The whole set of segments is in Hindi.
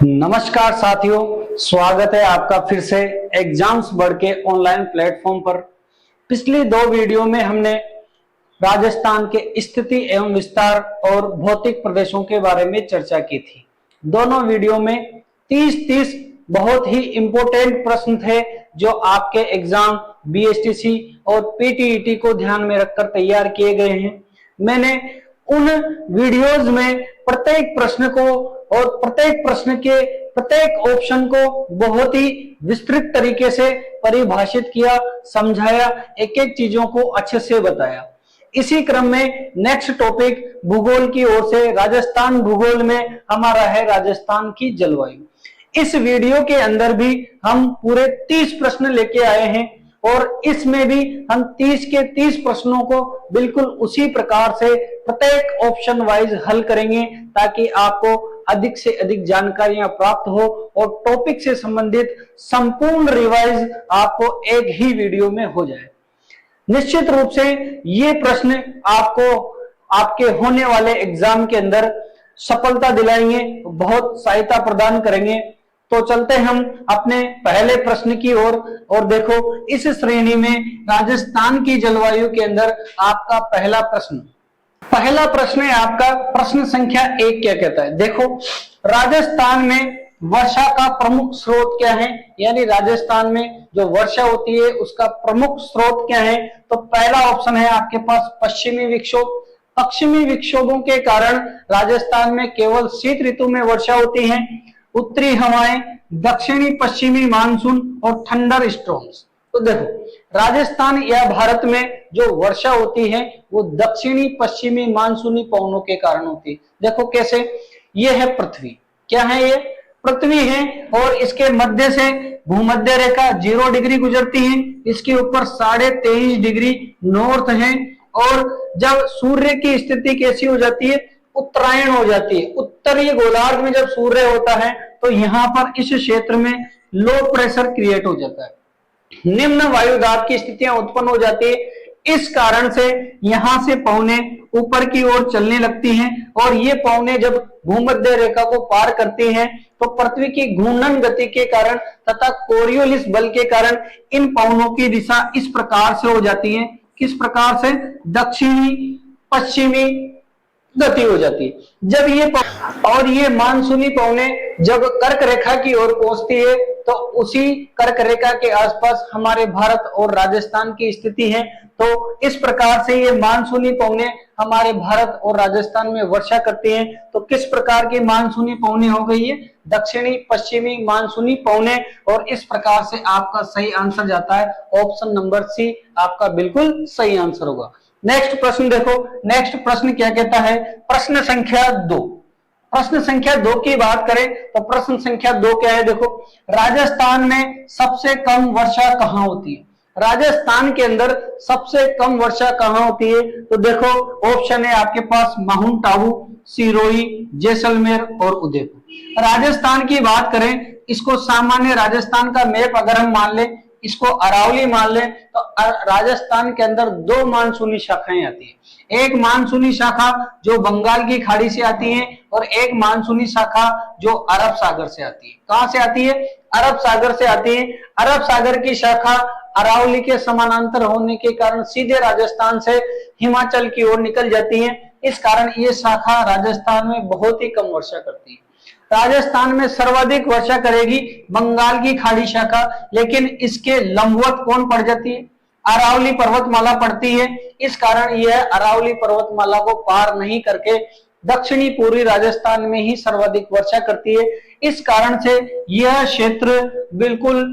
नमस्कार साथियों, स्वागत है आपका फिर से एग्जाम्स बढ़ के ऑनलाइन प्लेटफॉर्म पर। पिछली दो वीडियो में हमने राजस्थान के स्थिति एवं विस्तार और भौतिक प्रदेशों के बारे में चर्चा की थी। दोनों वीडियो में 30 बहुत ही इंपॉर्टेंट प्रश्न थे जो आपके एग्जाम बीएसटीसी और पीटीईटी को ध्यान में रखकर तैयार किए गए हैं। मैंने उन वीडियोज में प्रत्येक प्रश्न को और प्रत्येक प्रश्न के प्रत्येक ऑप्शन को बहुत ही विस्तृत तरीके से परिभाषित किया, समझाया, एक एक चीजों को अच्छे से बताया। इसी क्रम में नेक्स्ट टॉपिक भूगोल की ओर से राजस्थान भूगोल में हमारा है राजस्थान की जलवायु। इस वीडियो के अंदर भी हम पूरे 30 प्रश्न लेके आए हैं और इसमें भी हम 30 के 30 प्रश्नों को बिल्कुल उसी प्रकार से प्रत्येक ऑप्शन वाइज हल करेंगे ताकि आपको अधिक से अधिक जानकारियां प्राप्त हो और टॉपिक से संबंधित संपूर्ण रिवाइज आपको एक ही वीडियो में हो जाए। निश्चित रूप से ये प्रश्न आपको आपके होने वाले एग्जाम के अंदर सफलता दिलाएंगे, बहुत सहायता प्रदान करेंगे। तो चलते हम अपने पहले प्रश्न की ओर और देखो इस श्रेणी में राजस्थान की जलवायु के अंदर आपका पहला प्रश्न है आपका प्रश्न संख्या 1 क्या कहता है। देखो राजस्थान में वर्षा का प्रमुख स्रोत क्या है, यानी राजस्थान में जो वर्षा होती है उसका प्रमुख स्रोत क्या है। तो पहला ऑप्शन है आपके पास पश्चिमी विक्षोभ। पश्चिमी विक्षोभों के कारण राजस्थान में केवल शीत ऋतु में वर्षा होती है। उत्तरी हवाएं, दक्षिणी पश्चिमी मानसून और थंडर स्टॉर्म्स। तो देखो राजस्थान या भारत में जो वर्षा होती है वो दक्षिणी पश्चिमी मानसूनी पवनों के कारण होती है। देखो कैसे, ये है पृथ्वी, क्या है ये पृथ्वी है और इसके मध्य से भूमध्य रेखा 0 डिग्री गुजरती है, इसके ऊपर 23.5 डिग्री नॉर्थ है और जब सूर्य की स्थिति कैसी हो जाती है, उत्तरायण हो जाती है। उत्तरीय गोलार्ध में जब सूर्य होता है तो यहाँ पर इस क्षेत्र में लो प्रेशर क्रिएट हो जाता है, निम्न वायु दाब की स्थितियां उत्पन्न हो जाती है। इस कारण से यहां से पवने ऊपर की ओर चलने लगती हैं और ये पवने जब भूमध्य रेखा को पार करती हैं तो पृथ्वी की घूर्णन गति के कारण तथा कोरियोलिस बल के कारण इन पवनों की दिशा इस प्रकार से हो जाती है, किस प्रकार से, दक्षिणी पश्चिमी गति हो जाती है। जब ये मानसूनी पवने जब कर्क रेखा की ओर पहुंचती है तो उसी कर्क रेखा के आसपास हमारे भारत और राजस्थान की स्थिति है। तो इस प्रकार से ये मानसूनी पवने हमारे भारत और राजस्थान में वर्षा करती हैं। तो किस प्रकार की मानसूनी पवने हो गई है, दक्षिणी पश्चिमी मानसूनी पवने। और इस प्रकार से आपका सही आंसर जाता है ऑप्शन नंबर सी, आपका बिल्कुल सही आंसर होगा। नेक्स्ट प्रश्न देखो, नेक्स्ट प्रश्न क्या कहता है, प्रश्न संख्या 2। प्रश्न संख्या 2 की बात करें तो प्रश्न संख्या 2 क्या है, देखो राजस्थान में सबसे कम वर्षा कहाँ होती है। राजस्थान के अंदर सबसे कम वर्षा कहाँ होती है, तो देखो ऑप्शन है आपके पास माउंट आबू, सिरोही, जैसलमेर और उदयपुर। राजस्थान की बात करें, इसको सामान्य राजस्थान का मैप अगर हम मान लें, इसको अरावली मान लें, तो राजस्थान के अंदर 2 मानसूनी शाखाएं आती है। एक मानसूनी शाखा जो बंगाल की खाड़ी से आती है और एक मानसूनी शाखा जो अरब सागर से आती है। कहां से आती है, अरब सागर से आती है। अरब सागर की शाखा अरावली के समानांतर होने के कारण सीधे राजस्थान से हिमाचल की ओर निकल जाती है। इस कारण ये शाखा राजस्थान में बहुत ही कम वर्षा करती है। राजस्थान में सर्वाधिक वर्षा करेगी बंगाल की खाड़ी शाखा, लेकिन इसके लंबवत कौन पड़ जाती है, अरावली पर्वतमाला पड़ती है। इस कारण यह अरावली पर्वतमाला को पार नहीं करके दक्षिणी पूर्वी राजस्थान में ही सर्वाधिक वर्षा करती है। इस कारण से यह क्षेत्र बिल्कुल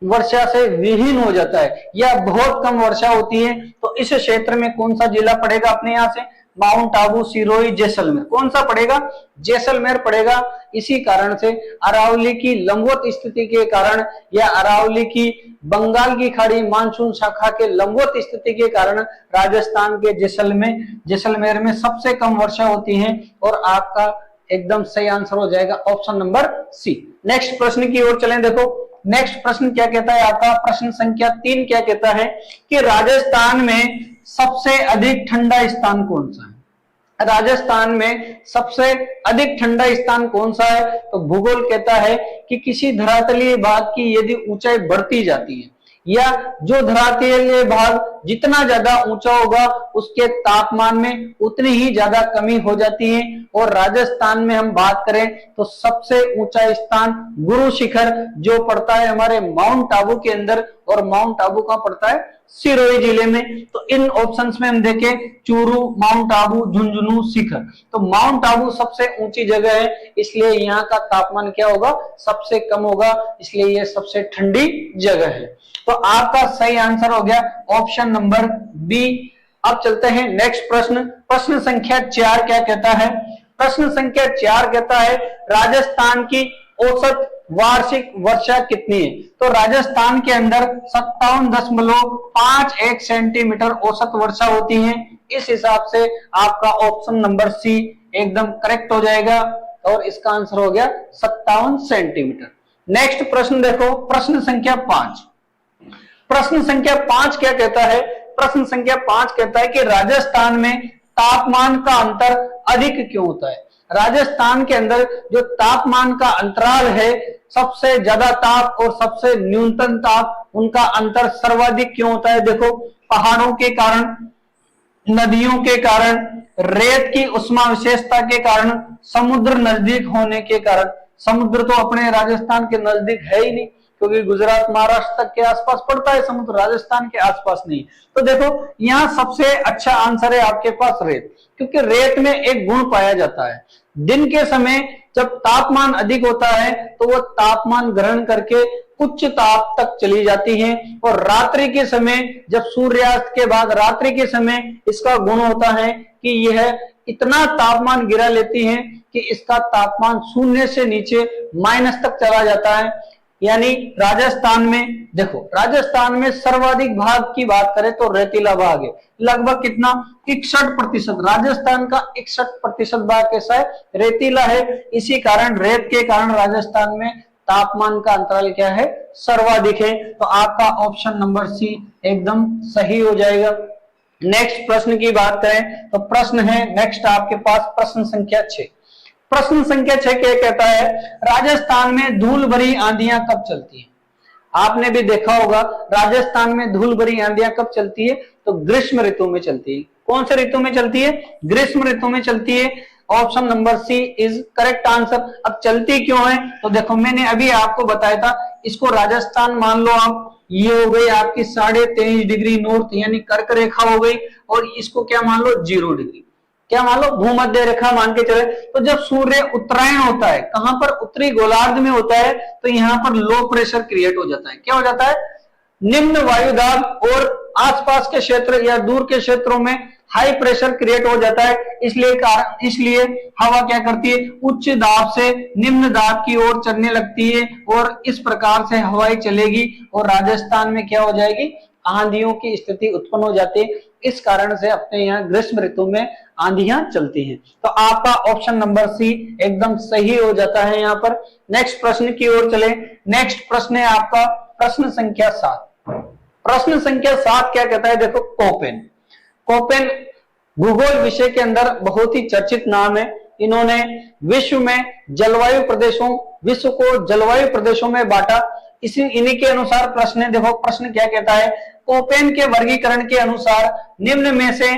वर्षा से विहीन हो जाता है या बहुत कम वर्षा होती है। तो इस क्षेत्र में कौन सा जिला पड़ेगा अपने यहाँ से, माउंट आबू, सिरोही, जैसलमेर, कौन सा पड़ेगा, जैसलमेर पड़ेगा। इसी कारण से अरावली की लंबवत स्थिति के कारण या अरावली की बंगाल की खाड़ी मानसून शाखा के लंबवत स्थिति के कारण राजस्थान के जैसलमेर में सबसे कम वर्षा होती है और आपका एकदम सही आंसर हो जाएगा ऑप्शन नंबर सी। नेक्स्ट प्रश्न की ओर चलें। देखो नेक्स्ट प्रश्न क्या कहता है आपका, प्रश्न संख्या 3 क्या कहता है कि राजस्थान में सबसे अधिक ठंडा स्थान कौन सा है। राजस्थान में सबसे अधिक ठंडा स्थान कौन सा है? तो भूगोल कहता है कि किसी धरातलीय भाग की यदि ऊंचाई बढ़ती जाती है या जो धरातलीय भाग जितना ज्यादा ऊंचा होगा उसके तापमान में उतनी ही ज्यादा कमी हो जाती है। और राजस्थान में हम बात करें तो सबसे ऊंचा स्थान गुरु शिखर जो पड़ता है हमारे माउंट आबू के अंदर, और माउंट आबू कहां पड़ता है? सिरोही जिले में। तो इन ऑप्शंस में हम देखें चूरू, माउंट आबू, झुंझुनू, शिखर, तो माउंट आबू सबसे ऊंची जगह है, इसलिए यहाँ का तापमान क्या होगा? सबसे कम होगा, इसलिए यह सबसे ठंडी जगह है। तो आपका सही आंसर हो गया ऑप्शन नंबर बी। अब चलते हैं नेक्स्ट प्रश्न। प्रश्न संख्या 4 क्या कहता है? प्रश्न संख्या 4 कहता है राजस्थान की औसत वार्षिक वर्षा कितनी है? तो राजस्थान के अंदर 57.51 सेंटीमीटर औसत वर्षा होती है। इस हिसाब से आपका ऑप्शन नंबर सी एकदम करेक्ट हो जाएगा और इसका आंसर हो गया 57 सेंटीमीटर। नेक्स्ट प्रश्न देखो, प्रश्न संख्या 5। प्रश्न संख्या 5 क्या कहता है? प्रश्न संख्या 5 कहता है कि राजस्थान में तापमान का अंतर अधिक क्यों होता है? राजस्थान के अंदर जो तापमान का अंतराल है, सबसे ज्यादा ताप और सबसे न्यूनतम ताप, उनका अंतर सर्वाधिक क्यों होता है? देखो, पहाड़ों के कारण, नदियों के कारण, रेत की उष्मा विशेषता के कारण, समुद्र नजदीक होने के कारण। समुद्र तो अपने राजस्थान के नजदीक है ही नहीं, क्योंकि गुजरात महाराष्ट्र तक के आसपास पड़ता है समुद्र, राजस्थान के आसपास नहीं। तो देखो यहाँ सबसे अच्छा आंसर है आपके पास रेत, क्योंकि रेत में एक गुण पाया जाता है, दिन के समय जब तापमान अधिक होता है तो वो तापमान ग्रहण करके उच्च ताप तक चली जाती है, और रात्रि के समय जब सूर्यास्त के बाद रात्रि के समय इसका गुण होता है कि यह इतना तापमान गिरा लेती है कि इसका तापमान शून्य से नीचे माइनस तक चला जाता है। यानी राजस्थान में देखो, राजस्थान में सर्वाधिक भाग की बात करें तो रेतीला भाग है, लगभग कितना? 61%। राजस्थान का 61% भाग कैसा है? रेतीला है। इसी कारण रेत के कारण राजस्थान में तापमान का अंतराल क्या है? सर्वाधिक है। तो आपका ऑप्शन नंबर सी एकदम सही हो जाएगा। नेक्स्ट प्रश्न की बात करें तो प्रश्न है नेक्स्ट आपके पास प्रश्न संख्या 6। प्रश्न संख्या 6 क्या कहता है? राजस्थान में धूल भरी आंधियां कब चलती है? आपने भी देखा होगा राजस्थान में धूल भरी आंधियां कब चलती है? तो ग्रीष्म ऋतु में चलती है। कौन से ऋतु में चलती है? ग्रीष्म ऋतु में चलती है। Option number C is correct answer. अब चलती क्यों है? तो देखो, मैंने अभी आपको बताया था, इसको राजस्थान मान लो आप, ये हो गई आपकी 23.5 डिग्री नॉर्थ यानी कर्क रेखा हो गई, और इसको क्या मान लो? 0 डिग्री, क्या मान लो? भूमध्य रेखा मान के चले। तो जब सूर्य उत्तरायण होता है, कहां पर? उत्तरी गोलार्ध में होता है, तो यहां पर लो प्रेशर क्रिएट हो जाता है। क्या हो जाता है? निम्न वायुदाब, और आसपास के क्षेत्र या दूर के क्षेत्रों में हाई प्रेशर क्रिएट हो जाता है। इसलिए हवा क्या करती है? उच्च दाब से निम्न दाब की ओर चलने लगती है, और इस प्रकार से हवाएं चलेगी और राजस्थान में क्या हो जाएगी? आंधियों की स्थिति उत्पन्न हो जाती है। इस कारण से अपने यहाँ ग्रीष्म ऋतु में आंधियां चलती हैं। तो आपका ऑप्शन नंबर सी एकदम सही हो जाता है यहाँ पर। नेक्स्ट प्रश्न की ओर चले। नेक्स्ट प्रश्न है आपका प्रश्न संख्या 7। प्रश्न संख्या 7 क्या कहता है? देखो, कोपेन। कोपेन भूगोल विषय के अंदर बहुत ही चर्चित नाम है। इन्होंने विश्व को जलवायु प्रदेशों में बांटा। इन्हीं के अनुसार प्रश्न है। देखो प्रश्न क्या कहता है? कोपेन के वर्गीकरण के अनुसार निम्न में से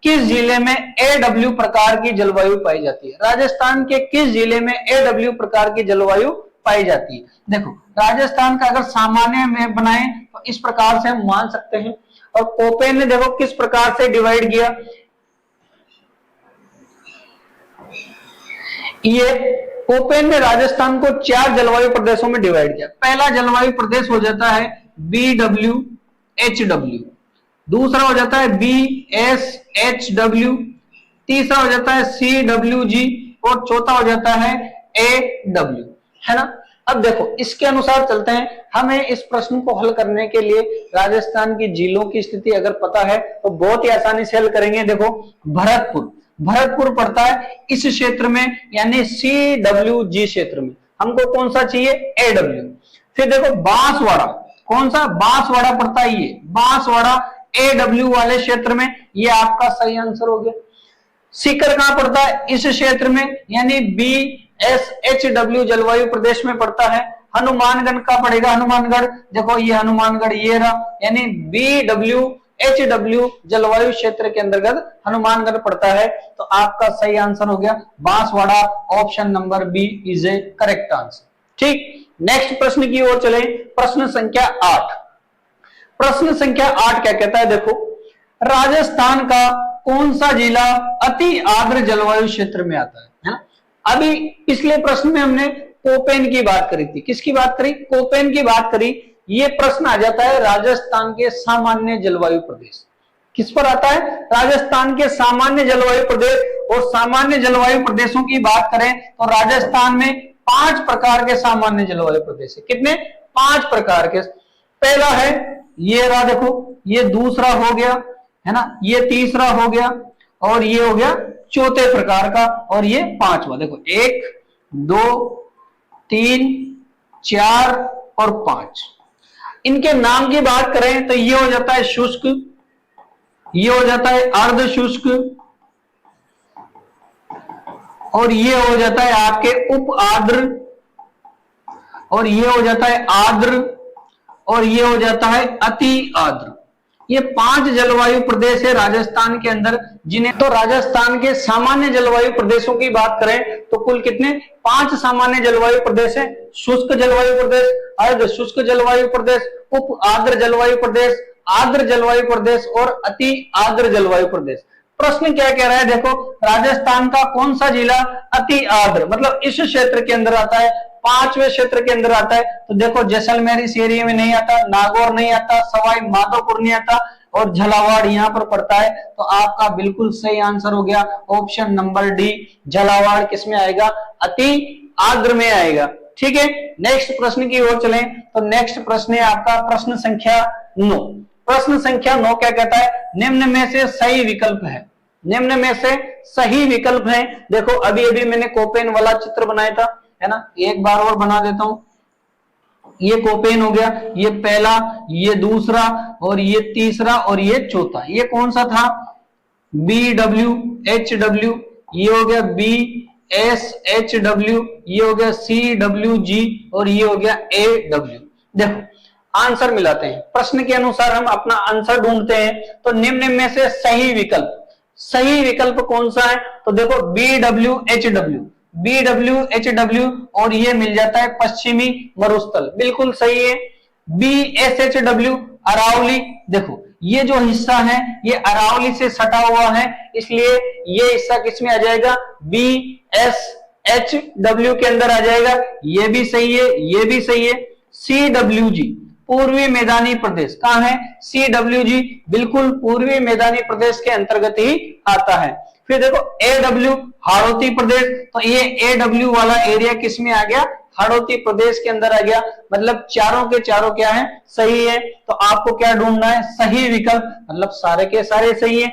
किस जिले में AW प्रकार की जलवायु पाई जाती है? राजस्थान के किस जिले में AW प्रकार की जलवायु पाई जाती है? देखो, राजस्थान का अगर सामान्य में बनाए तो इस प्रकार से हम मान सकते हैं, और कोपेन ने देखो किस प्रकार से डिवाइड किया। ये कोपेन ने राजस्थान को 4 जलवायु प्रदेशों में डिवाइड किया। पहला जलवायु प्रदेश हो जाता है BWHW, दूसरा हो जाता है BSHW, तीसरा हो जाता है CWG, और चौथा हो जाता है AW, है ना। अब देखो इसके अनुसार चलते हैं। हमें इस प्रश्न को हल करने के लिए राजस्थान की झीलों की स्थिति अगर पता है तो बहुत ही आसानी से हल करेंगे। देखो, भरतपुर पड़ता है इस क्षेत्र में, यानी CWG क्षेत्र में। हमको कौन सा चाहिए? AW। फिर देखो बांसवाड़ा, कौन सा? बांसवाड़ा पड़ता है, ये बांसवाड़ा AW वाले क्षेत्र में। ये आपका सही आंसर हो गया। सीकर कहां पड़ता है? इस क्षेत्र में, यानी BSHW जलवायु प्रदेश में पड़ता है। हनुमानगढ़ का पड़ेगा, हनुमानगढ़ देखो ये हनुमानगढ़ ये रहा, यानी BWHW जलवायु क्षेत्र के अंतर्गत हनुमानगढ़ पड़ता है। तो आपका सही आंसर हो गया Banswara, option number B is a correct answer. ठीक, नेक्स्ट प्रश्न की ओर चले, प्रश्न संख्या 8। प्रश्न संख्या 8 क्या कहता है? देखो, राजस्थान का कौन सा जिला अति आर्द्र जलवायु क्षेत्र में आता है ना? अभी पिछले प्रश्न में हमने कोपेन की बात करी थी। किसकी बात करी? कोपेन की बात करी। ये प्रश्न आ जाता है राजस्थान के सामान्य जलवायु प्रदेश। किस पर आता है? राजस्थान के सामान्य जलवायु प्रदेश। और सामान्य जलवायु प्रदेशों की बात करें तो राजस्थान में 5 प्रकार के सामान्य जलवायु प्रदेश है। कितने? 5 प्रकार के। पहला है ये रहा, देखो ये दूसरा हो गया है ना, ये तीसरा हो गया, और ये हो गया चौथे प्रकार का, और ये 5वां। देखो 1 2 3 4 और 5। इनके नाम की बात करें तो ये हो जाता है शुष्क, ये हो जाता है अर्ध शुष्क, और ये हो जाता है आपके उप आर्द्र, और ये हो जाता है आर्द्र, और ये हो जाता है अति आर्द्र। ये 5 जलवायु प्रदेश है राजस्थान के अंदर, जिन्हें तो राजस्थान के सामान्य जलवायु प्रदेशों की बात करें तो कुल कितने? 5 सामान्य जलवायु प्रदेश है। शुष्क जलवायु प्रदेश, अर्ध शुष्क जलवायु प्रदेश, उप आर्द्र जलवायु प्रदेश, आर्द्र जलवायु प्रदेश और अति आर्द्र जलवायु प्रदेश। प्रश्न क्या कह रहा है? देखो, राजस्थान का कौन सा जिला अति आर्द्र मतलब इस क्षेत्र के अंदर आता है, 5वें क्षेत्र के अंदर आता है। तो देखो जैसलमेर इस एरिया में नहीं आता, नागौर नहीं आता, सवाई माधोपुर नहीं आता, और झालावाड़ यहाँ पर पड़ता है। तो आपका बिल्कुल सही आंसर हो गया ऑप्शन नंबर डी, झालावाड़ किस में आएगा? अति आर्द्र में आएगा। ठीक है, नेक्स्ट प्रश्न की ओर चलें तो नेक्स्ट प्रश्न है आपका प्रश्न संख्या 9। प्रश्न संख्या 9 क्या कहता है? निम्न में से सही विकल्प है। निम्न में से सही विकल्प है। देखो अभी अभी मैंने कोपेन वाला चित्र बनाया था, है ना, एक बार और बना देता हूं। ये कोपेन हो गया, ये पहला, ये दूसरा, और ये तीसरा, और ये चौथा। ये कौन सा था? BWHW, ये हो गया BSHW, ये हो गया CWG, और ये हो गया AW। देखो आंसर मिलाते हैं, प्रश्न के अनुसार हम अपना आंसर ढूंढते हैं। तो निम्न में से सही विकल्प कौन सा है? तो देखो BWHW, और ये मिल जाता है पश्चिमी मरुस्थल, बिल्कुल सही है। BSHW अरावली, देखो ये जो हिस्सा है ये अरावली से सटा हुआ है, इसलिए ये हिस्सा किसमें आ जाएगा? BSHW के अंदर आ जाएगा। ये भी सही है, ये भी सही है। CWG पूर्वी मैदानी प्रदेश कहां है? CWG बिल्कुल पूर्वी मैदानी प्रदेश के अंतर्गत ही आता है। फिर देखो AW हाड़ौती प्रदेश, तो ये AW वाला एरिया किस में आ गया? हाड़ौती प्रदेश के अंदर आ गया। मतलब चारों के चारों क्या है? सही है। तो आपको क्या ढूंढना है? सही विकल्प, मतलब सारे के सारे सही है।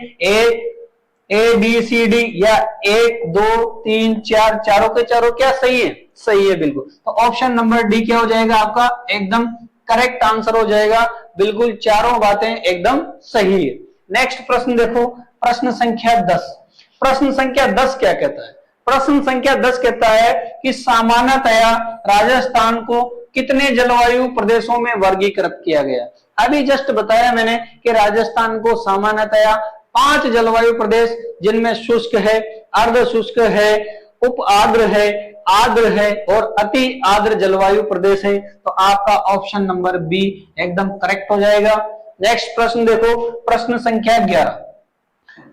ABCD या 1 2 3 4 चारों के चारों क्या सही है? सही है बिल्कुल। तो ऑप्शन नंबर डी क्या हो जाएगा आपका? एकदम करेक्ट आंसर हो जाएगा। बिल्कुल चारों बातें एकदम सही है। नेक्स्ट प्रश्न देखो, प्रश्न संख्या 10। प्रश्न संख्या 10 क्या कहता है? प्रश्न संख्या 10 कहता है कि सामान्यतया राजस्थान को कितने जलवायु प्रदेशों में वर्गीकृत किया गया? अभी जस्ट बताया मैंने कि राजस्थान को सामान्यतया 5 जलवायु प्रदेश, जिनमें शुष्क है, अर्ध शुष्क है, उप आर्द्र है, आर्द्र है और अति आर्द्र जलवायु प्रदेश है। तो आपका ऑप्शन नंबर बी एकदम करेक्ट हो जाएगा। नेक्स्ट प्रश्न देखो, प्रश्न संख्या 11।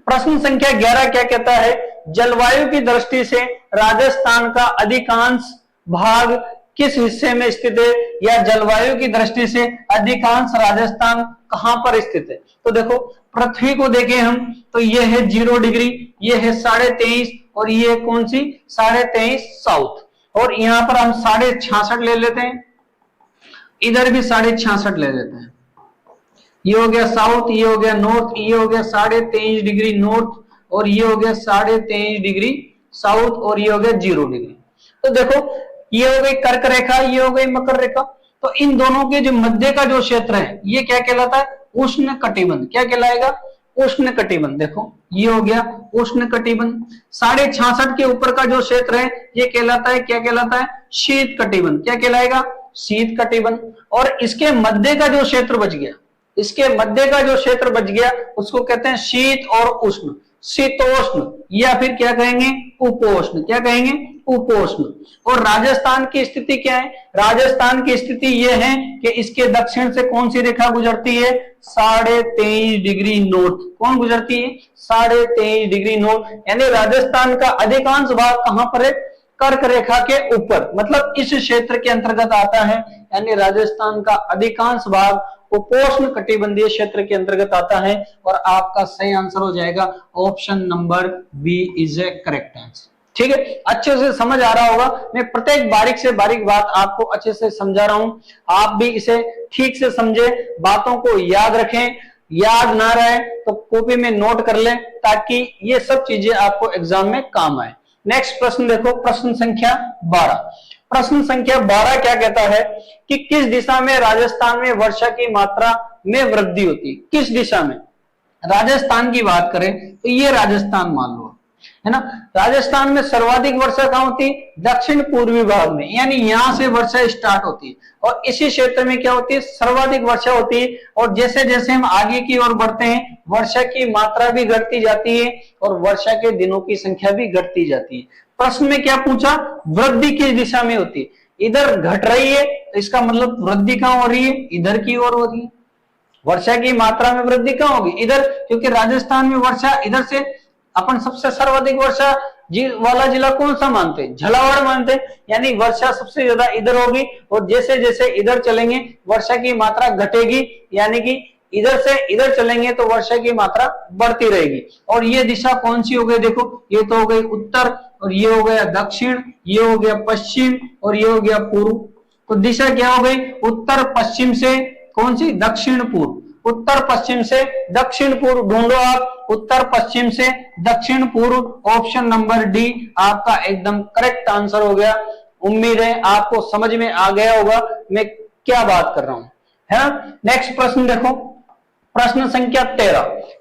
प्रश्न संख्या 11 क्या कहता है? जलवायु की दृष्टि से राजस्थान का अधिकांश भाग किस हिस्से में स्थित है, या जलवायु की दृष्टि से अधिकांश राजस्थान कहां पर स्थित है? तो देखो पृथ्वी को देखें हम तो ये है 0 डिग्री, ये है 23.5, और ये कौन सी 23.5 साउथ, और यहां पर हम 66.5 ले लेते हैं, इधर भी 66.5 ले लेते हैं। ये हो गया साउथ, ये हो गया नॉर्थ, ये हो गया 23.5 डिग्री नॉर्थ, और ये हो गया 23.5 डिग्री साउथ, और ये हो गया 0 डिग्री। तो देखो ये हो गई कर्क रेखा, ये हो गई मकर रेखा। तो इन दोनों के जो मध्य का जो क्षेत्र है ये क्या कहलाता है? उष्ण कटिबंध। क्या कहलाएगा? उष्ण कटिबंध। देखो ये हो गया उष्ण कटिबंध। 66.5 के ऊपर का जो क्षेत्र है ये कहलाता है, क्या कहलाता है? शीत कटिबंध। क्या कहलाएगा? शीत कटिबंध। और इसके मध्य का जो क्षेत्र बच गया, इसके मध्य का जो क्षेत्र बच गया उसको कहते हैं शीत और उष्ण, शीतोष्ण, या फिर क्या कहेंगे? उपोष्ण। क्या कहेंगे? उपोष्ण। और राजस्थान की स्थिति क्या है? राजस्थान की स्थिति यह है कि इसके दक्षिण से कौन सी रेखा गुजरती है? 23.5 डिग्री नॉर्थ। कौन गुजरती है? 23.5 डिग्री नॉर्थ। यानी राजस्थान का अधिकांश भाग कहां पर है? कर्क रेखा के ऊपर, मतलब इस क्षेत्र के अंतर्गत आता है। यानी राजस्थान का अधिकांश भाग उपोष्ण कटिबंधीय क्षेत्र के अंतर्गत आता है। और आपका सही आंसर हो जाएगा option number B is a correct answer. ठीक है, अच्छे से समझ आ रहा होगा। मैं प्रत्येक बारीक से बारीक बात आपको अच्छे से समझा रहा हूं, आप भी इसे ठीक से समझे, बातों को याद रखें। याद ना रहे तो कॉपी में नोट कर लें ताकि ये सब चीजें आपको एग्जाम में काम आए। नेक्स्ट प्रश्न देखो, प्रश्न संख्या 12। प्रश्न संख्या 12 क्या कहता है कि किस दिशा में राजस्थान में वर्षा की मात्रा में वृद्धि होती है? किस दिशा में? राजस्थान की बात करें तो ये राजस्थान मान लो, है ना। राजस्थान में सर्वाधिक वर्षा कहां होती है? दक्षिण पूर्वी भाग में, यानी यहां से वर्षा स्टार्ट होती है और इसी क्षेत्र में क्या होती है? सर्वाधिक वर्षा होती है। और जैसे जैसे हम आगे की ओर बढ़ते हैं वर्षा की मात्रा भी घटती जाती है और वर्षा के दिनों की संख्या भी घटती जाती है। प्रश्न में क्या पूछा? वृद्धि किस दिशा में होती है? इधर घट रही है तो इसका मतलब वृद्धि कहां हो रही है? इधर की ओर हो रही है। वर्षा की मात्रा में वृद्धि कहां होगी? इधर, क्योंकि राजस्थान में वर्षा इधर से अपन सबसे सर्वाधिक वर्षा वाला जिला कौन सा मानते हैं? झालावाड़ मानते हैं। यानी वर्षा सबसे ज्यादा इधर होगी और जैसे जैसे इधर चलेंगे वर्षा की मात्रा घटेगी, यानी कि इधर से इधर चलेंगे तो वर्षा की मात्रा बढ़ती रहेगी। और ये दिशा कौन सी हो गई? देखो ये तो हो गई उत्तर, और ये हो गया दक्षिण, ये हो गया पश्चिम, और ये हो गया पूर्व। तो दिशा क्या हो गई? उत्तर पश्चिम से कौन सी? दक्षिण पूर्व। उत्तर पश्चिम से दक्षिण पूर्व ढूंढो आप, उत्तर पश्चिम से दक्षिण पूर्व। ऑप्शन नंबर डी आपका एकदम करेक्ट आंसर हो गया। उम्मीद है आपको समझ में आ गया होगा मैं क्या बात कर रहा हूं, है ना। नेक्स्ट प्रश्न देखो, प्रश्न संख्या 13।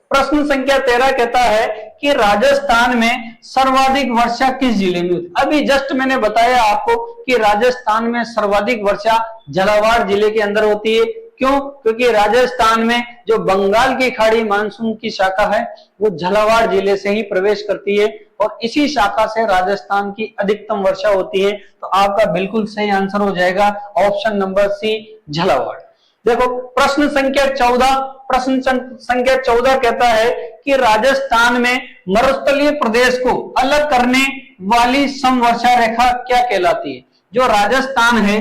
प्रश्न संख्या 13 कहता है कि राजस्थान में सर्वाधिक वर्षा किस जिले में होती? अभी जस्ट मैंने बताया आपको कि राजस्थान में सर्वाधिक वर्षा झालावाड़ जिले के अंदर होती है। क्यों? क्योंकि राजस्थान में जो बंगाल की खाड़ी मानसून की शाखा है वो झालावाड़ जिले से ही प्रवेश करती है और इसी शाखा से राजस्थान की अधिकतम वर्षा होती है। तो आपका बिल्कुल सही आंसर हो जाएगा ऑप्शन नंबर सी, झालावाड़। देखो प्रश्न संख्या 14। प्रश्न संख्या 14 कहता है कि राजस्थान में मरुस्थलीय प्रदेश को अलग करने वाली समवर्षा रेखा क्या कहलाती है? जो राजस्थान है,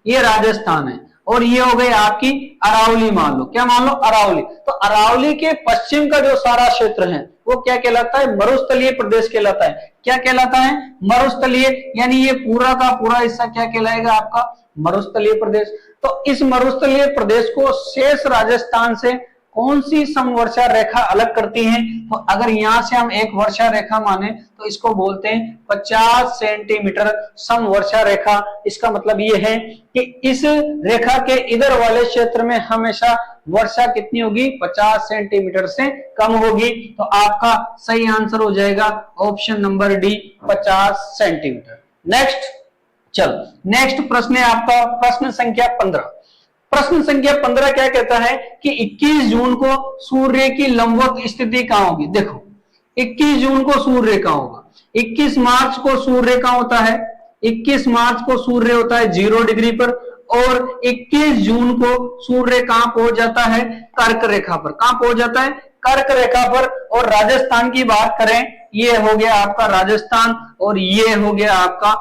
ये राजस्थान है और ये हो गई आपकी अरावली मान लो। क्या मान लो? अरावली। तो अरावली के पश्चिम का जो सारा क्षेत्र है वो क्या कहलाता है? मरुस्थलीय प्रदेश कहलाता है। क्या कहलाता है? मरुस्थलीय। यानी ये पूरा का पूरा हिस्सा क्या कहलाएगा? आपका मरुस्थलीय प्रदेश। तो इस मरुस्थलीय प्रदेश को शेष राजस्थान से कौन सी समवर्षा रेखा अलग करती है? तो अगर यहां से हम एक वर्षा रेखा माने तो इसको बोलते हैं 50 सेंटीमीटर समवर्षा रेखा। इसका मतलब ये है कि इस रेखा के इधर वाले क्षेत्र में हमेशा वर्षा कितनी होगी? 50 सेंटीमीटर से कम होगी। तो आपका सही आंसर हो जाएगा option number D, 50 centimetre. Next, चलो नेक्स्ट प्रश्न है आपका प्रश्न संख्या 15। प्रश्न संख्या 15 क्या कहता है कि 21 जून को सूर्य की लंबवत स्थिति कहां होगी? देखो 21 जून को सूर्य कहां होगा? 21 मार्च को सूर्य कहां होता है? 21 मार्च को सूर्य होता है 0 डिग्री पर और 21 जून को सूर्य कहां पहुंच जाता है? कर्क रेखा पर। कहां पहुंच जाता है? कर्क रेखा पर। और राजस्थान की बात करें, ये हो गया आपका राजस्थान और ये हो गया आपका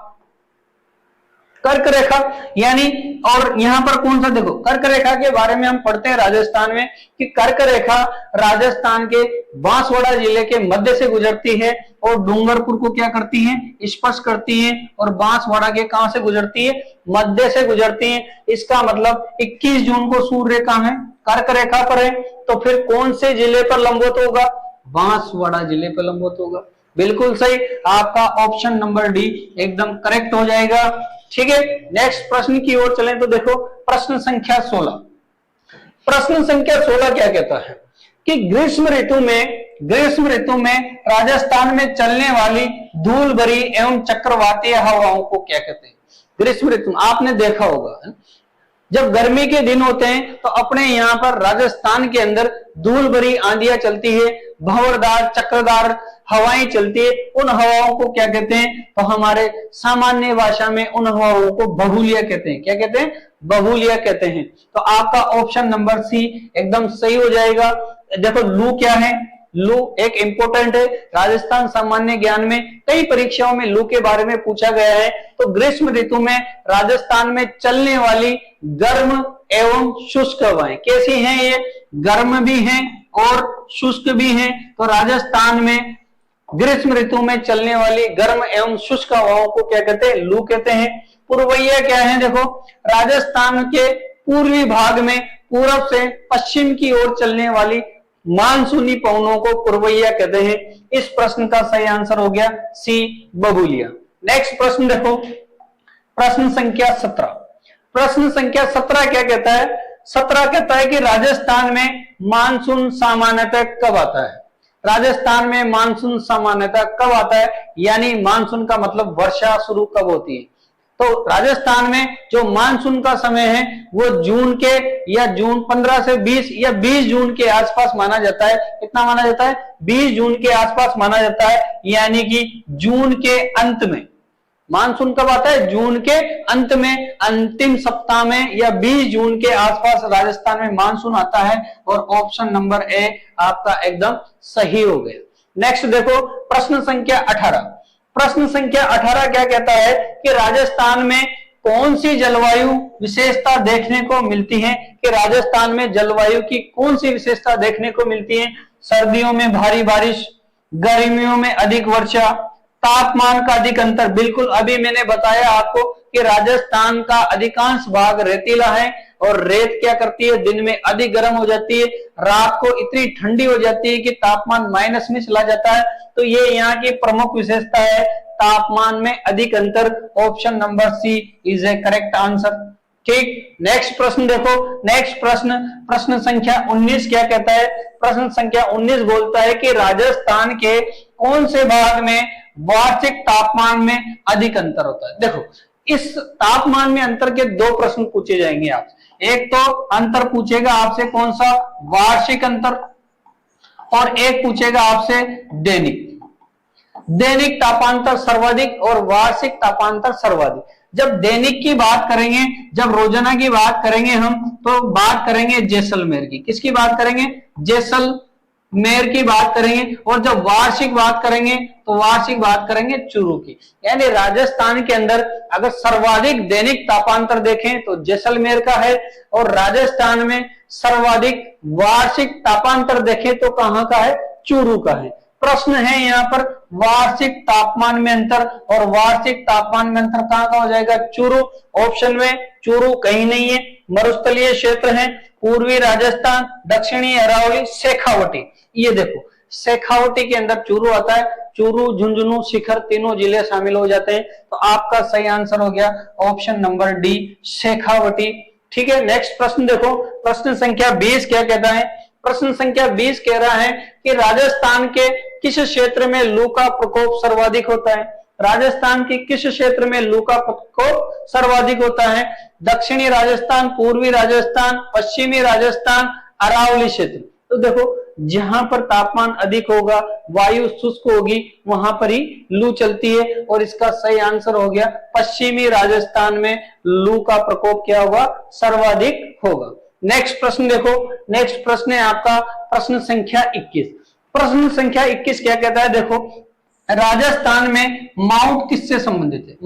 कर्क रेखा। यानी और यहां पर कौन सा? देखो कर्क रेखा के बारे में हम पढ़ते हैं राजस्थान में कि कर्क रेखा राजस्थान के बांसवाड़ा जिले के मध्य से गुजरती है और डूंगरपुर को क्या करती है? स्पर्श करती है। और बांसवाड़ा के कहां से गुजरती है? मध्य से गुजरती है। इसका मतलब 21 जून को सूर्य कहां है? कर्क रेखा पर है। तो फिर कौन से जिले पर लंबवत होगा? बांसवाड़ा जिले पर लंबवत होगा। बिल्कुल सही, आपका ऑप्शन नंबर डी एकदम करेक्ट हो जाएगा। ठीक है, नेक्स्ट प्रश्न की ओर चलें तो देखो प्रश्न संख्या 16। प्रश्न संख्या 16 क्या कहता है कि ग्रीष्म ऋतु में राजस्थान में चलने वाली धूल भरी एवं चक्रवातीय हवाओं को क्या कहते हैं? ग्रीष्म ऋतु आपने देखा होगा, जब गर्मी के दिन होते हैं तो अपने यहाँ पर राजस्थान के अंदर धूल भरी आंधियां चलती है, भंवरदार चक्रदार हवाएं चलती है। उन हवाओं को क्या कहते हैं? तो हमारे सामान्य भाषा में उन हवाओं को बहूलिया कहते हैं। क्या कहते हैं? बहूलिया कहते हैं। तो आपका ऑप्शन नंबर सी एकदम सही हो जाएगा। देखो लू क्या है? लू एक इंपोर्टेंट है, राजस्थान सामान्य ज्ञान में कई परीक्षाओं में लू के बारे में पूछा गया है। तो ग्रीष्म ऋतु में राजस्थान में चलने वाली गर्म एवं शुष्क हवाएं कैसी हैं? ये गर्म भी हैं और शुष्क भी हैं। तो राजस्थान में ग्रीष्म ऋतु में चलने वाली गर्म एवं शुष्क हवाओं को क्या कहते हैं? लू कहते हैं। पूर्वैया क्या है? देखो राजस्थान के पूर्वी भाग में पूरब से पश्चिम की ओर चलने वाली मानसूनी पवनों को पूर्वैया कहते हैं। इस प्रश्न का सही आंसर हो गया सी, बबूलिया। नेक्स्ट प्रश्न देखो, प्रश्न संख्या 17। प्रश्न संख्या 17 क्या कहता है? 17 कहता है कि राजस्थान में मानसून सामान्यतः कब आता है? राजस्थान में मानसून सामान्यतः कब आता है? यानी मानसून का मतलब वर्षा शुरू कब होती है। तो राजस्थान में जो मानसून का समय है वो जून के या जून 15 से 20 या 20 जून के आसपास माना जाता है। कितना माना जाता है? 20 जून के आसपास माना जाता है। यानी कि जून के अंत में मानसून कब आता है? जून के अंत में, अंतिम सप्ताह में या 20 जून के आसपास राजस्थान में मानसून आता है। और ऑप्शन नंबर ए आपका एकदम सही हो गया। नेक्स्ट देखो प्रश्न संख्या 18। प्रश्न संख्या 18 क्या कहता है कि राजस्थान में कौन सी जलवायु विशेषता देखने को मिलती है? कि राजस्थान में जलवायु की कौन सी विशेषता देखने को मिलती है? सर्दियों में भारी बारिश, गर्मियों में अधिक वर्षा, तापमान का अधिक अंतर। बिल्कुल अभी मैंने बताया आपको कि राजस्थान का अधिकांश भाग रेतीला है और रेत क्या करती है? दिन में अधिक गर्म हो जाती है, रात को इतनी ठंडी हो जाती है कि तापमान माइनस में चला जाता है। तो ये यहाँ की प्रमुख विशेषता है, तापमान में अधिक अंतर। Option number C is a correct answer. ठीक, नेक्स्ट प्रश्न देखो। नेक्स्ट प्रश्न, प्रश्न संख्या 19 क्या कहता है? प्रश्न संख्या 19 बोलता है कि राजस्थान के कौन से भाग में वार्षिक तापमान में अधिक अंतर होता है? देखो इस तापमान में अंतर के दो प्रश्न पूछे जाएंगे आपसे। एक तो अंतर पूछेगा आपसे कौन सा? वार्षिक अंतर, और एक पूछेगा आपसे दैनिक तापांतर सर्वाधिक और वार्षिक तापांतर सर्वाधिक। जब दैनिक की बात करेंगे, जब रोजाना की बात करेंगे हम, तो बात करेंगे जैसलमेर की। किसकी बात करेंगे? जैसलमेर की बात करेंगे। और जब वार्षिक बात करेंगे तो वार्षिक बात करेंगे चूरू की। यानी राजस्थान के अंदर अगर सर्वाधिक दैनिक तापांतर देखें तो जैसलमेर का है, और राजस्थान में सर्वाधिक वार्षिक तापांतर देखें तो कहां का है? चूरू का है। प्रश्न है यहाँ पर वार्षिक तापमान में अंतर, और वार्षिक तापमान में अंतर कहां का हो जाएगा? चूरू। ऑप्शन में चूरू कहीं नहीं है, मरुस्थलीय क्षेत्र है, पूर्वी राजस्थान, दक्षिणी अरावली, शेखावटी। ये देखो शेखावटी के अंदर चूरू आता है। चूरू, झुंझुनू, शिखर तीनों जिले शामिल हो जाते हैं। तो आपका सही आंसर हो गया ऑप्शन नंबर डी, शेखावटी। ठीक है, नेक्स्ट प्रश्न देखो। प्रश्न संख्या 20 क्या कहता है? प्रश्न संख्या 20 कह रहा है कि राजस्थान के किस क्षेत्र में लू का प्रकोप सर्वाधिक होता है? राजस्थान के किस क्षेत्र में लू का प्रकोप सर्वाधिक होता है? दक्षिणी राजस्थान, पूर्वी राजस्थान, पश्चिमी राजस्थान, अरावली क्षेत्र। तो देखो जहां पर तापमान अधिक होगा, वायु शुष्क होगी, वहां पर ही लू चलती है। और इसका सही आंसर हो गया पश्चिमी राजस्थान में लू का प्रकोप क्या होगा? सर्वाधिक होगा। नेक्स्ट प्रश्न देखो। नेक्स्ट प्रश्न है आपका प्रश्न संख्या 21। प्रश्न संख्या 21 क्या कहता है? देखो राजस्थान में मावट किससे संबंधित है?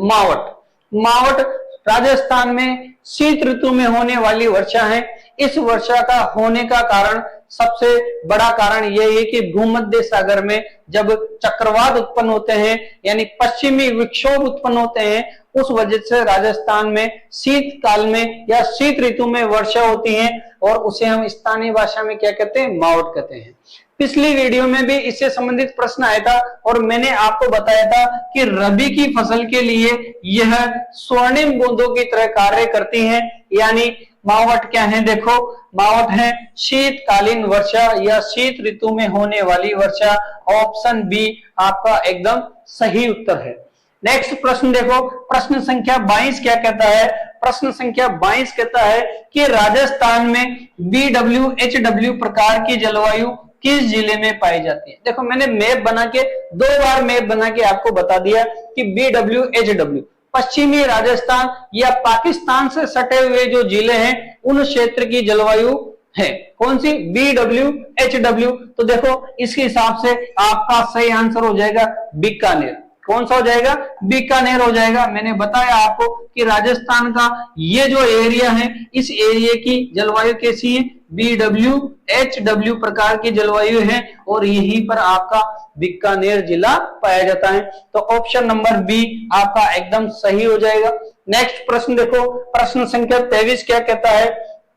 मावट राजस्थान में शीत ऋतु में होने वाली वर्षा है। इस वर्षा का होने का कारण, सबसे बड़ा कारण यह है कि भूमध्य सागर में जब चक्रवात उत्पन्न होते हैं, यानी पश्चिमी विक्षोभ उत्पन्न होते हैं, उस वजह से राजस्थान में शीत काल में या शीत ऋतु में वर्षा होती है, और उसे हम स्थानीय भाषा में क्या कहते हैं? मावट कहते हैं। पिछली वीडियो में भी इससे संबंधित प्रश्न आया था, और मैंने आपको बताया था कि रबी की फसल के लिए यह स्वर्णिम बूंदों की तरह कार्य करती हैं। यानी मावठ क्या है? देखो मावठ है शीतकालीन वर्षा या शीत ऋतु में होने वाली वर्षा। ऑप्शन बी आपका एकदम सही उत्तर है। नेक्स्ट प्रश्न देखो, प्रश्न संख्या 22 क्या कहता है? प्रश्न संख्या 22 कहता है कि राजस्थान में BWHW प्रकार की जलवायु किस जिले में पाई जाती है? देखो मैंने मैप बना के 2 बार मैप बना के आपको बता दिया कि BWHW पश्चिमी राजस्थान या पाकिस्तान से सटे हुए जो जिले हैं उन क्षेत्र की जलवायु है। कौन सी? BWHW। तो देखो इसके हिसाब से आपका सही आंसर हो जाएगा बीकानेर। कौन सा हो जाएगा? बीकानेर हो जाएगा। मैंने बताया आपको कि राजस्थान का ये जो एरिया है इस एरिया की जलवायु कैसी है? BWHW प्रकार की जलवायु है और यहीं पर आपका बीकानेर जिला पाया जाता है। तो ऑप्शन नंबर बी आपका एकदम सही हो जाएगा। नेक्स्ट प्रश्न देखो, प्रश्न संख्या 23 क्या कहता है?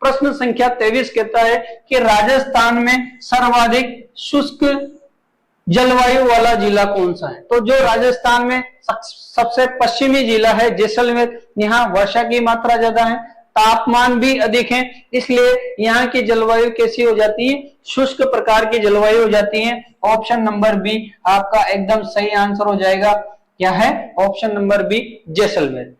प्रश्न संख्या 23 कहता है कि राजस्थान में सर्वाधिक शुष्क जलवायु वाला जिला कौन सा है? तो जो राजस्थान में सबसे पश्चिमी जिला है जैसलमेर, यहाँ वर्षा की मात्रा ज्यादा है, तापमान भी अधिक है, इसलिए यहाँ की जलवायु कैसी हो जाती है? शुष्क प्रकार की जलवायु हो जाती है। ऑप्शन नंबर बी आपका एकदम सही आंसर हो जाएगा। क्या है? Option number B Jaisalmer.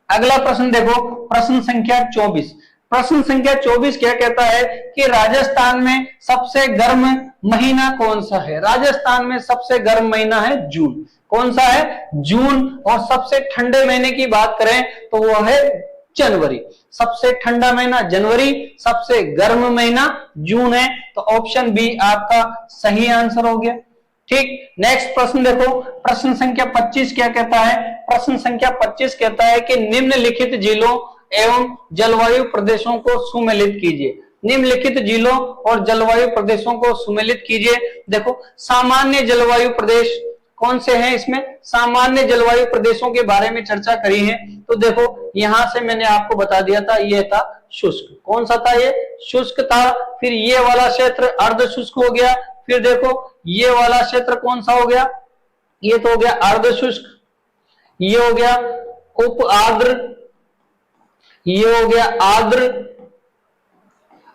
अगला प्रश्न देखो, प्रश्न संख्या 24। प्रश्न संख्या 24 क्या कहता है कि राजस्थान में सबसे गर्म महीना कौन सा है? राजस्थान में सबसे गर्म महीना है जून। कौन सा है? जून। और सबसे ठंडे महीने की बात करें तो वो है जनवरी। सबसे ठंडा महीना जनवरी, सबसे गर्म महीना जून है। तो ऑप्शन बी आपका सही आंसर हो गया। ठीक, नेक्स्ट प्रश्न देखो, प्रश्न संख्या 25 क्या कहता है? प्रश्न संख्या 25 कहता है कि निम्नलिखित जिलों एवं जलवायु प्रदेशों को सुमेलित कीजिए। निम्नलिखित जिलों और जलवायु प्रदेशों को सुमेलित कीजिए। देखो सामान्य जलवायु प्रदेश कौन से हैं? इसमें सामान्य जलवायु प्रदेशों के बारे में चर्चा करी है। तो देखो यहां से मैंने आपको बता दिया था, ये था शुष्क। कौन सा था? ये शुष्क था। फिर ये वाला क्षेत्र अर्ध शुष्क हो गया। फिर देखो ये वाला क्षेत्र कौन सा हो गया? ये तो हो गया अर्ध शुष्क। ये हो गया उप आर्द्र, ये हो गया आर्द्र,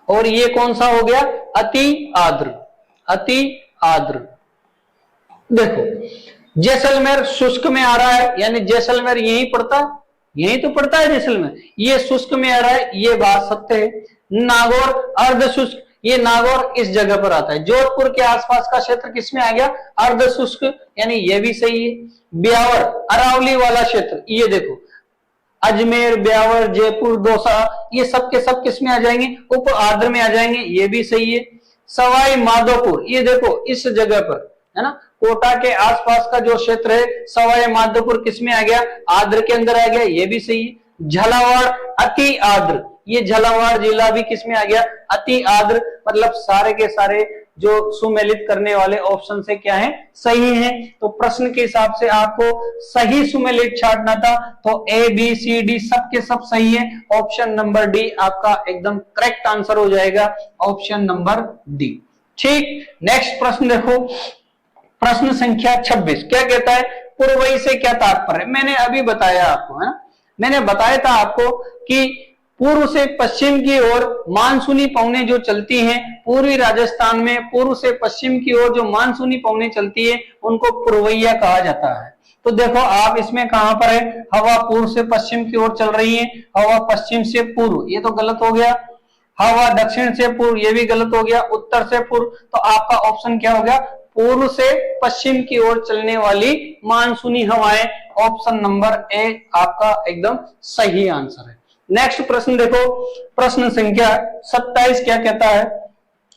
और ये कौन सा हो गया? अति आर्द्र। अति आर्द्र। देखो जैसलमेर शुष्क में आ रहा है, यानी जैसलमेर यही पड़ता है, यही तो पड़ता है जैसलमेर। ये शुष्क में आ रहा है, ये बात सत्य है। नागौर अर्ध शुष्क, ये नागौर इस जगह पर आता है। जोधपुर के आसपास का क्षेत्र किसमें आ गया? अर्ध शुष्क, यानी ये भी सही है। ब्यावर अरावली वाला क्षेत्र, ये देखो अजमेर, ब्यावर, जयपुर, दौसा, ये सब के सब किस में आ जाएंगे? उप आर्द्र में आ जाएंगे, ये भी सही है। सवाई माधोपुर, ये देखो इस जगह पर है ना, कोटा के आसपास का जो क्षेत्र है, सवाई माधोपुर किस में आ गया? आर्द्र के अंदर आ गया, ये भी सही है। झालावाड़ अति आर्द्र, ये झालावाड़ जिला भी किस में आ गया? अति आर्द्र। मतलब सारे के सारे जो सुमेलित करने वाले ऑप्शन से क्या है? सही है। तो प्रश्न के हिसाब से आपको सही सुमेलित छांटना था, तो ए बी सी डी सब के सब सही है। ऑप्शन नंबर डी आपका एकदम करेक्ट आंसर हो जाएगा। Option number D. ठीक, नेक्स्ट प्रश्न देखो, प्रश्न संख्या 26 क्या कहता है? पूर्वई से क्या तात्पर्य? मैंने अभी बताया आपको, है ना, मैंने बताया था आपको कि पूर्व से पश्चिम की ओर मानसूनी पवनें जो चलती हैं पूर्वी राजस्थान में, पूर्व से पश्चिम की ओर जो मानसूनी पवनें चलती है उनको पूर्वैया कहा जाता है। तो देखो आप इसमें कहां पर है? हवा पूर्व से पश्चिम की ओर चल रही है, हवा पश्चिम से पूर्व, ये तो गलत हो गया। हवा दक्षिण से पूर्व, ये भी गलत हो गया। उत्तर से पूर्व, तो आपका ऑप्शन क्या हो गया? पूर्व से पश्चिम की ओर चलने वाली मानसूनी हवाएं। ऑप्शन नंबर ए आपका एकदम सही आंसर है। नेक्स्ट प्रश्न देखो, प्रश्न संख्या 27 क्या कहता है?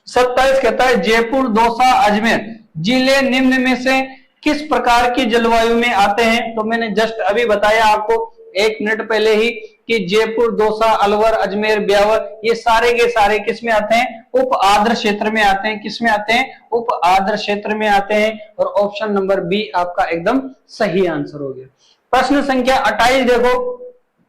27 कहता है जयपुर, दौसा, अजमेर जिले निम्न में से किस प्रकार की जलवायु में आते हैं? तो मैंने जस्ट अभी बताया आपको 1 मिनट पहले ही कि जयपुर, दौसा, अलवर, अजमेर, ब्यावर ये सारे के सारे किस में आते हैं? उप आर्द्र क्षेत्र में आते हैं। किस में आते हैं? उप आर्द्र क्षेत्र में आते हैं। और ऑप्शन नंबर बी आपका एकदम सही आंसर हो गया। प्रश्न संख्या 28 देखो,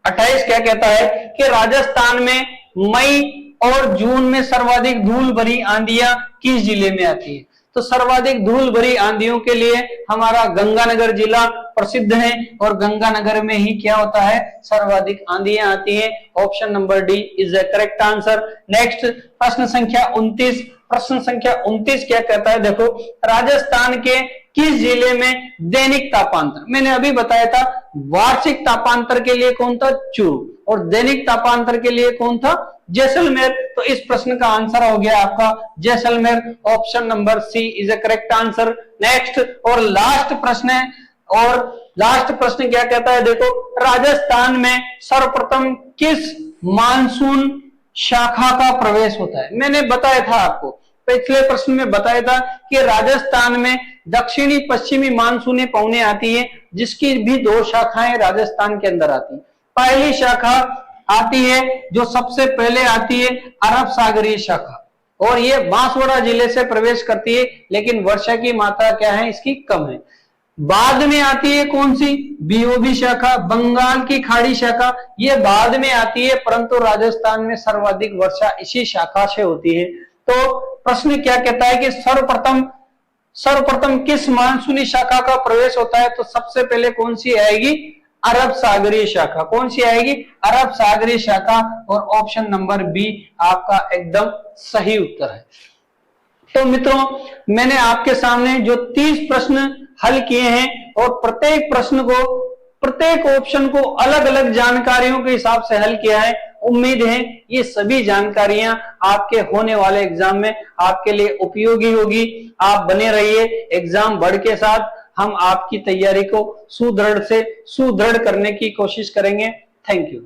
28 क्या कहता है कि राजस्थान में मई और जून में सर्वाधिक धूल भरी आंधियां किस जिले में आती है? तो सर्वाधिक धूल भरी आंधियों के लिए हमारा गंगानगर जिला प्रसिद्ध है और गंगानगर में ही क्या होता है, सर्वाधिक आंधियां आती हैं। Option number D is the correct answer. Next प्रश्न संख्या 29। प्रश्न संख्या 29 क्या कहता है, देखो, राजस्थान के किस जिले में दैनिक तापांतर, मैंने अभी बताया था वार्षिक तापांतर के लिए कौन था, चूरू, और दैनिक तापांतर के लिए कौन था, जैसलमेर। तो इस प्रश्न का आंसर हो गया आपका Jaisalmer. Option number C is a correct answer. Next और लास्ट प्रश्न है, और लास्ट प्रश्न क्या कहता है, देखो, राजस्थान में सर्वप्रथम किस मानसून शाखा का प्रवेश होता है। मैंने बताया था आपको, पिछले प्रश्न में बताया था कि राजस्थान में दक्षिणी पश्चिमी मानसूनी पवने आती है, जिसकी भी 2 शाखाएं राजस्थान के अंदर आती है। पहली शाखा आती है जो सबसे पहले आती है अरब सागरीय शाखा, और ये बांसवाड़ा जिले से प्रवेश करती है, लेकिन वर्षा की मात्रा क्या है, इसकी कम है। बाद में आती है कौन सी, बीओबी शाखा, बंगाल की खाड़ी शाखा, ये बाद में आती है, परंतु राजस्थान में सर्वाधिक वर्षा इसी शाखा से होती है। तो प्रश्न क्या कहता है कि सर्वप्रथम किस मानसूनी शाखा का प्रवेश होता है, तो सबसे पहले कौन सी आएगी, अरब सागरीय शाखा। कौन सी आएगी, अरब सागरीय शाखा, और ऑप्शन नंबर बी आपका एकदम सही उत्तर है। तो मित्रों, मैंने आपके सामने जो 30 प्रश्न हल किए हैं, और प्रत्येक प्रश्न को, प्रत्येक ऑप्शन को अलग अलग जानकारियों के हिसाब से हल किया है। उम्मीद है ये सभी जानकारियां आपके होने वाले एग्जाम में आपके लिए उपयोगी होगी। आप बने रहिए एग्जाम बढ़ के साथ, हम आपकी तैयारी को सुदृढ़ से सुदृढ़ करने की कोशिश करेंगे। Thank you.